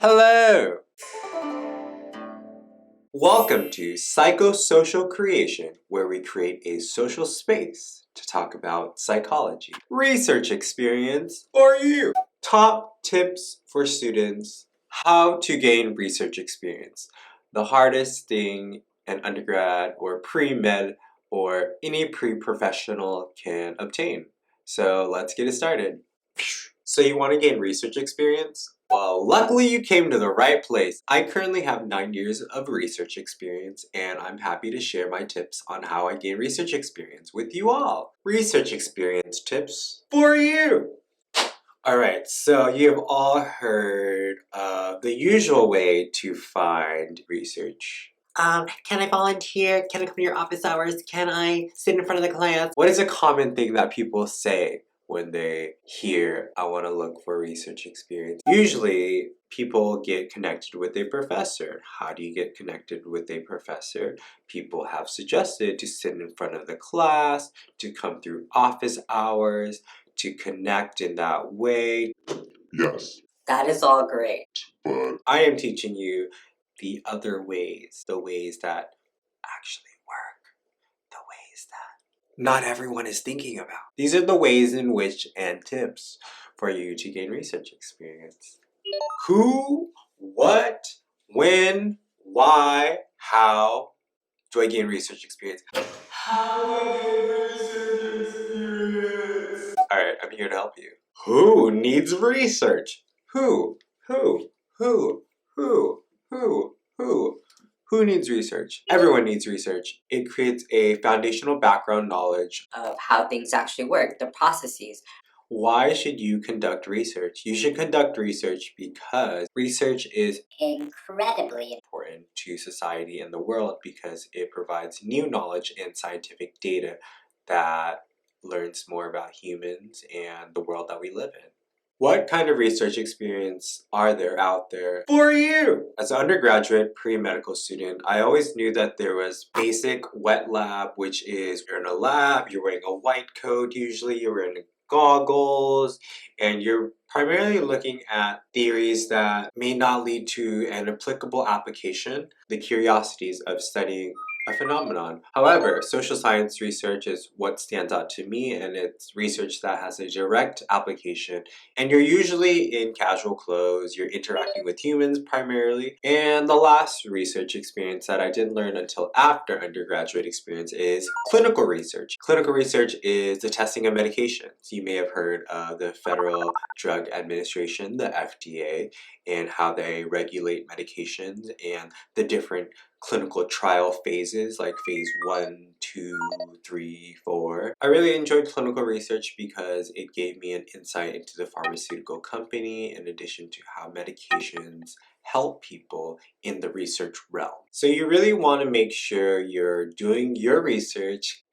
Hello! Welcome to Psychosocial Creation, where we create a social space to talk about psychology. Research experience for you. Top tips for students how to gain research experience. The hardest thing an undergrad or pre-med or any pre-professional can obtain. So let's get it started. So you want to gain research experience? Well, luckily you came to the right place. I currently have 9 years of research experience and I'm happy to share my tips on how I gain research experience with you all. Research experience tips for you! Alright, so you have all heard of the usual way to find research. Can I volunteer? Can I come to your office hours? Can I sit in front of the class? What is a common thing that people say when they hear, I want to look for research experience? Usually, people get connected with a professor. How do you get connected with a professor? People have suggested to sit in front of the class, to come through office hours, to connect in that way. Yes, That is all great. but I am teaching you the other ways, the ways that actually work, the ways that not everyone is thinking about. These are the ways in which and tips for you to gain research experience. Who, what, when, why, how do I gain research experience? How do I gain research experience? Alright, I'm here to help you. Who needs research? Who? Who? Who? Who? Who? Who? Who needs research? Everyone needs research. It creates a foundational background knowledge. Of how things actually work, the processes. Why should you conduct research? You should conduct research because research is Incredibly important to society and the world because it provides new knowledge and scientific data that learns more about humans and the world that we live in. What kind of research experience are there out there for you? As an undergraduate pre-medical student, I always knew that there was basic wet lab, which is you're in a lab, you're wearing a white coat usually, you're wearing goggles, and you're primarily looking at theories that may not lead to an applicable application, the curiosities of studying a phenomenon. However, social science research is what stands out to me, and it's research that has a direct application. And you're usually in casual clothes, you're interacting with humans primarily. And the last research experience that I didn't learn until after undergraduate experience is clinical research. Clinical research is the testing of medications. You may have heard of the Federal Drug Administration, the FDA, and how they regulate medications and the different clinical trial phases like phase 1, 2, 3, 4. I really enjoyed clinical research because it gave me an insight into the pharmaceutical company in addition to how medications help people in the research realm. So you really want to make sure you're doing your research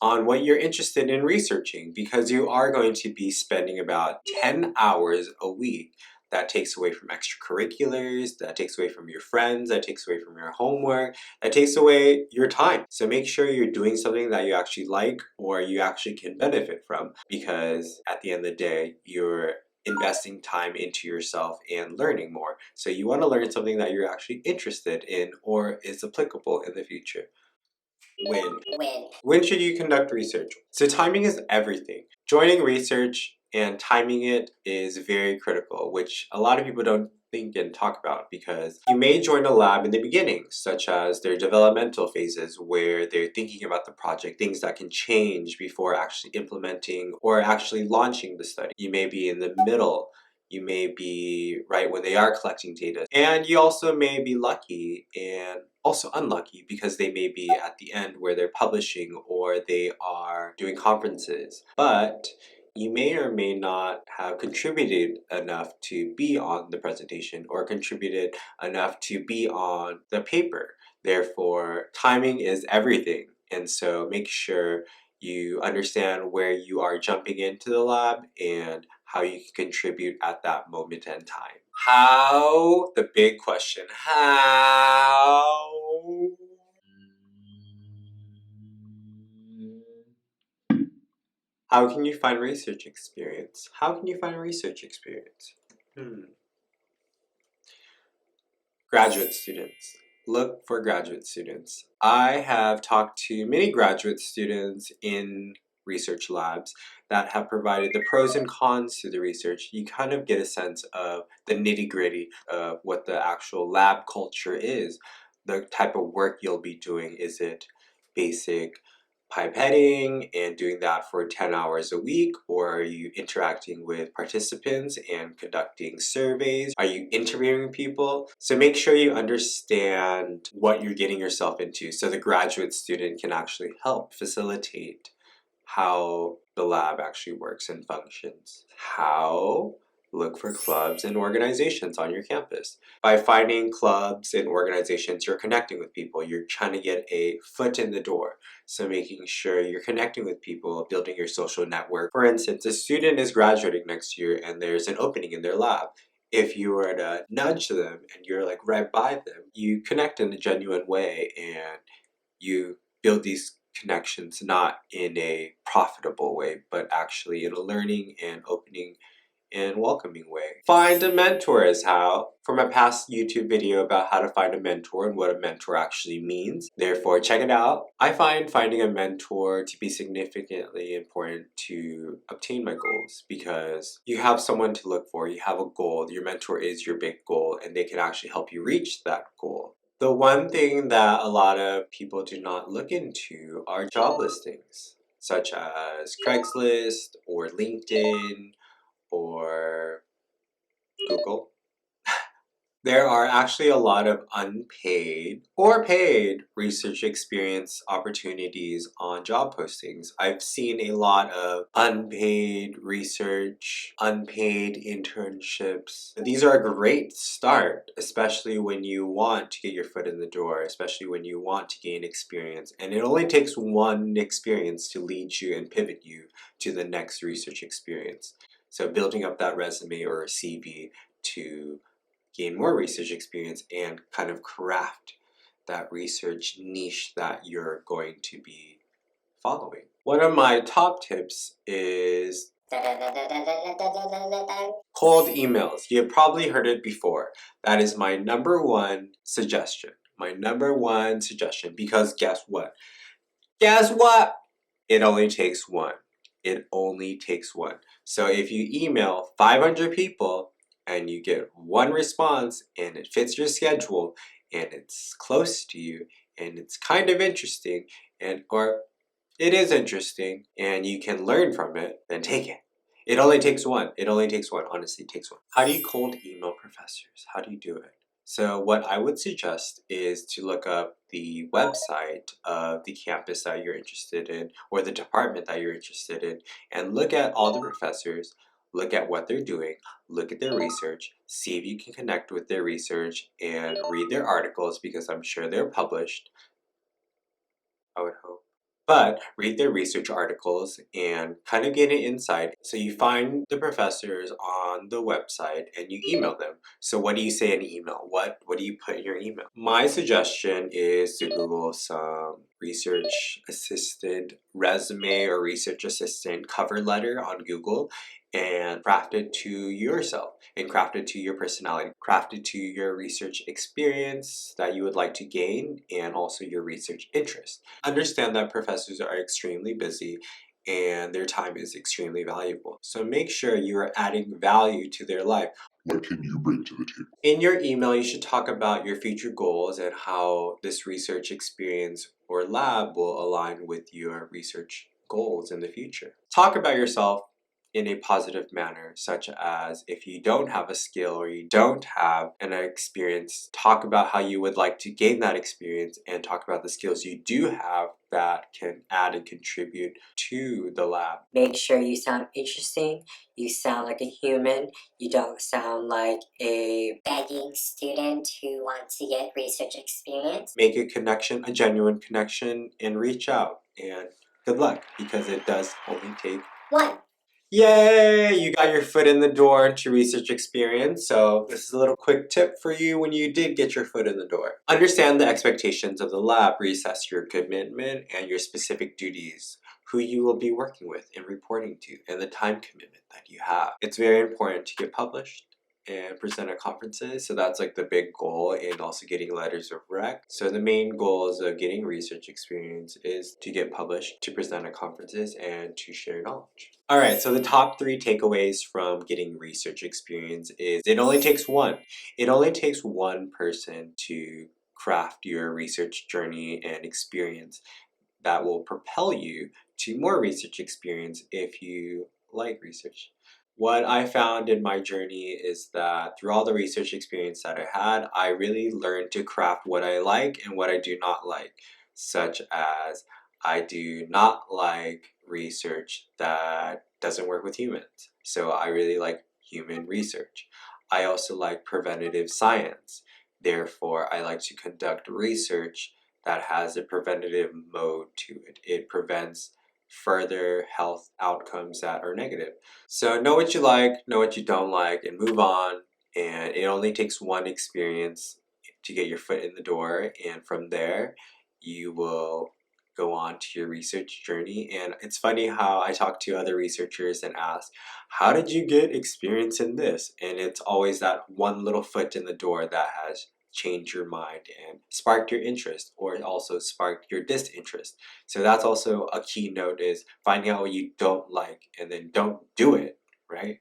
on what you're interested in researching because you are going to be spending about 10 hours a week. That takes away from extracurriculars, that takes away from your friends, that takes away from your homework, that takes away your time. So make sure you're doing something that you actually like or you actually can benefit from because at the end of the day, you're investing time into yourself and learning more. So you want to learn something that you're actually interested in or is applicable in the future. When should you conduct research? So timing is everything. Joining research and timing it is very critical, which a lot of people don't think and talk about because you may join a lab in the beginning, such as their developmental phases where they're thinking about the project, things that can change before actually implementing or actually launching the study. You may be in the middle. You may be right when they are collecting data. And you also may be lucky and also unlucky because they may be at the end where they're publishing or they are doing conferences. But you may or may not have contributed enough to be on the presentation or contributed enough to be on the paper. Therefore, timing is everything. And so make sure you understand where you are jumping into the lab and how you can contribute at that moment in time. How? The big question. How? How can you find research experience? How can you find research experience? Graduate students. Look for graduate students. I have talked to many graduate students in research labs that have provided the pros and cons to the research. You kind of get a sense of the nitty-gritty of what the actual lab culture is, the type of work you'll be doing. Is it basic pipetting and doing that for 10 hours a week, or are you interacting with participants and conducting surveys? Are you interviewing people? So make sure you understand what you're getting yourself into so the graduate student can actually help facilitate how the lab actually works and functions. How? Look for clubs and organizations on your campus. By finding clubs and organizations, you're connecting with people. You're trying to get a foot in the door. So making sure you're connecting with people, building your social network. For instance, a student is graduating next year and there's an opening in their lab. If you were to nudge them and you're like right by them, you connect in a genuine way and you build these connections not in a profitable way, but actually in a learning and opening and welcoming way. Find a mentor is how. From a past YouTube video about how to find a mentor and what a mentor actually means. Therefore, check it out. I find finding a mentor to be significantly important to obtain my goals because you have someone to look for, you have a goal, your mentor is your big goal, and they can actually help you reach that goal. The one thing that a lot of people do not look into are job listings, such as Craigslist or LinkedIn or Google. There are actually a lot of unpaid or paid research experience opportunities on job postings. I've seen a lot of unpaid research, unpaid internships. These are a great start, especially when you want to get your foot in the door, especially when you want to gain experience. And it only takes one experience to lead you and pivot you to the next research experience. So building up that resume or a CV to gain more research experience and kind of craft that research niche that you're going to be following. One of my top tips is cold emails. You've probably heard it before. That is my number one suggestion. My number one suggestion, because guess what? Guess what? It only takes one. It only takes one. So if you email 500 people and you get one response and it fits your schedule and it's close to you and it's kind of interesting and or it is interesting and you can learn from it, then take it. It only takes one. It only takes one. Honestly, it takes one. How do you cold email professors? How do you do it? So what I would suggest is to look up the website of the campus that you're interested in or the department that you're interested in and look at all the professors, look at what they're doing, look at their research, see if you can connect with their research and read their articles because I'm sure they're published. I would hope. But read their research articles and kind of get an insight. So you find the professors on the website and you email them. So what do you say in email? What do you put in your email? My suggestion is to Google some research assistant resume or research assistant cover letter on Google and craft it to yourself and craft it to your personality, craft it to your research experience that you would like to gain and also your research interest. Understand that professors are extremely busy and their time is extremely valuable. So make sure you are adding value to their life. What can you bring to the table? In your email, you should talk about your future goals and how this research experience or lab will align with your research goals in the future. Talk about yourself in a positive manner, such as if you don't have a skill or you don't have an experience, talk about how you would like to gain that experience and talk about the skills you do have that can add and contribute to the lab. Make sure you sound interesting, you sound like a human, you don't sound like a begging student who wants to get research experience. Make a connection, a genuine connection, and reach out. And good luck, because it does only take One. Yay! You got your foot in the door into research experience, so this is a little quick tip for you when you did get your foot in the door. Understand the expectations of the lab, reassess your commitment and your specific duties, who you will be working with and reporting to, and the time commitment that you have. It's very important to get published and present at conferences. So that's like the big goal, and also getting letters of rec. So the main goals of getting research experience is to get published, to present at conferences, and to share knowledge. Alright, so the top 3 takeaways from getting research experience is it only takes one. It only takes one person to craft your research journey and experience that will propel you to more research experience if you like research. What I found in my journey is that through all the research experience that I had, I really learned to craft what I like and what I do not like, such as I do not like research that doesn't work with humans. So I really like human research. I also like preventative science. Therefore, I like to conduct research that has a preventative mode to it. It prevents further health outcomes that are negative. So know what you like, know what you don't like, and move on. And it only takes one experience to get your foot in the door, and from there, you will go on to your research journey. And it's funny how I talk to other researchers and ask, how did you get experience in this? And it's always that one little foot in the door that has changed your mind and sparked your interest, or also sparked your disinterest. So that's also a keynote, is finding out what you don't like and then don't do it, right?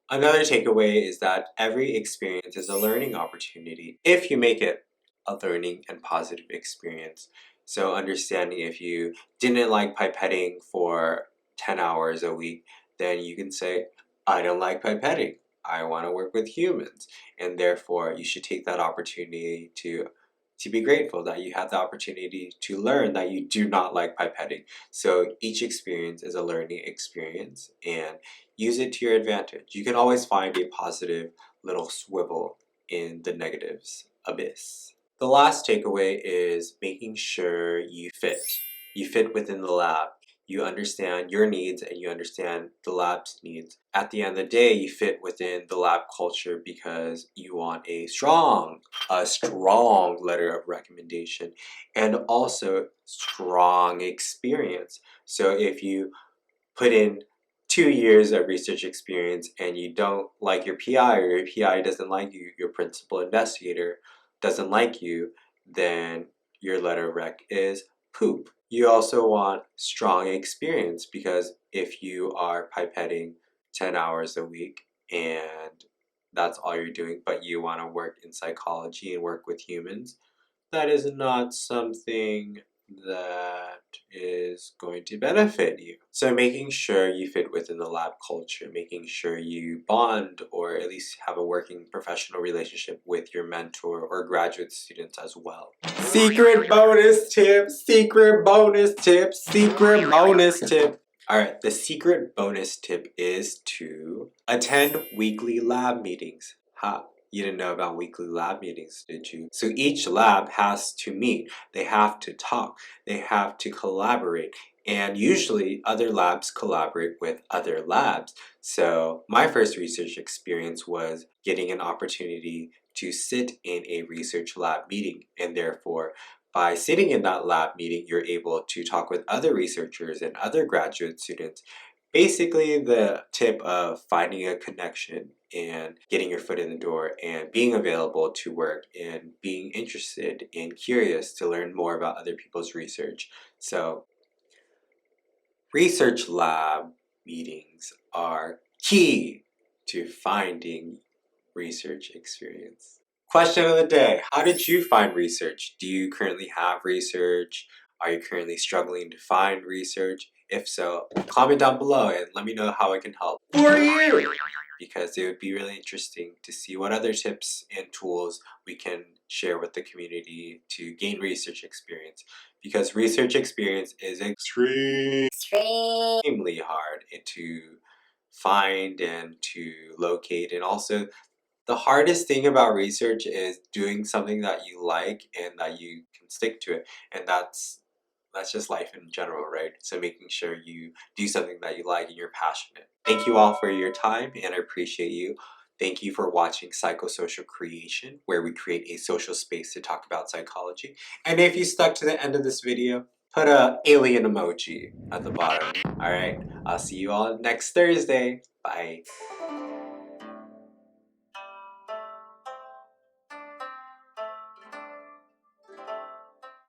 Another takeaway is that every experience is a learning opportunity if you make it a learning and positive experience. So understanding if you didn't like pipetting for 10 hours a week, then you can say, I don't like pipetting. I want to work with humans. And therefore, you should take that opportunity to be grateful that you have the opportunity to learn that you do not like pipetting. So each experience is a learning experience, and use it to your advantage. You can always find a positive little swivel in the negatives abyss. The last takeaway is making sure you fit. You fit within the lab. You understand your needs and you understand the lab's needs. At the end of the day, you fit within the lab culture because you want a strong letter of recommendation, and also strong experience. So if you put in 2 years of research experience and you don't like your PI, or your PI doesn't like you, your principal investigator doesn't like you, then your letter of rec is poop. You also want strong experience, because if you are pipetting 10 hours a week and that's all you're doing, but you want to work in psychology and work with humans, that is not something that is going to benefit you. So making sure you fit within the lab culture, making sure you bond or at least have a working professional relationship with your mentor or graduate students as well. Secret bonus tip, secret bonus tip, secret bonus tip. Alright, the secret bonus tip is to attend weekly lab meetings. You didn't know about weekly lab meetings, did you? So each lab has to meet, they have to talk, they have to collaborate, and usually other labs collaborate with other labs. So my first research experience was getting an opportunity to sit in a research lab meeting, and therefore by sitting in that lab meeting, you're able to talk with other researchers and other graduate students. Basically, the tip of finding a connection and getting your foot in the door and being available to work and being interested and curious to learn more about other people's research. So, research lab meetings are key to finding research experience. Question of the day: how did you find research? Do you currently have research? Are you currently struggling to find research? If so, comment down below and let me know how I can help for you, because it would be really interesting to see what other tips and tools we can share with the community to gain research experience, because research experience is extremely hard to find and to locate. And also, the hardest thing about research is doing something that you like and that you can stick to it. And that's just life in general, right? So making sure you do something that you like and you're passionate. Thank you all for your time, and I appreciate you. Thank you for watching Psychosocial Creation, where we create a social space to talk about psychology. And if you stuck to the end of this video, put a alien emoji at the bottom. Alright, I'll see you all next Thursday. Bye.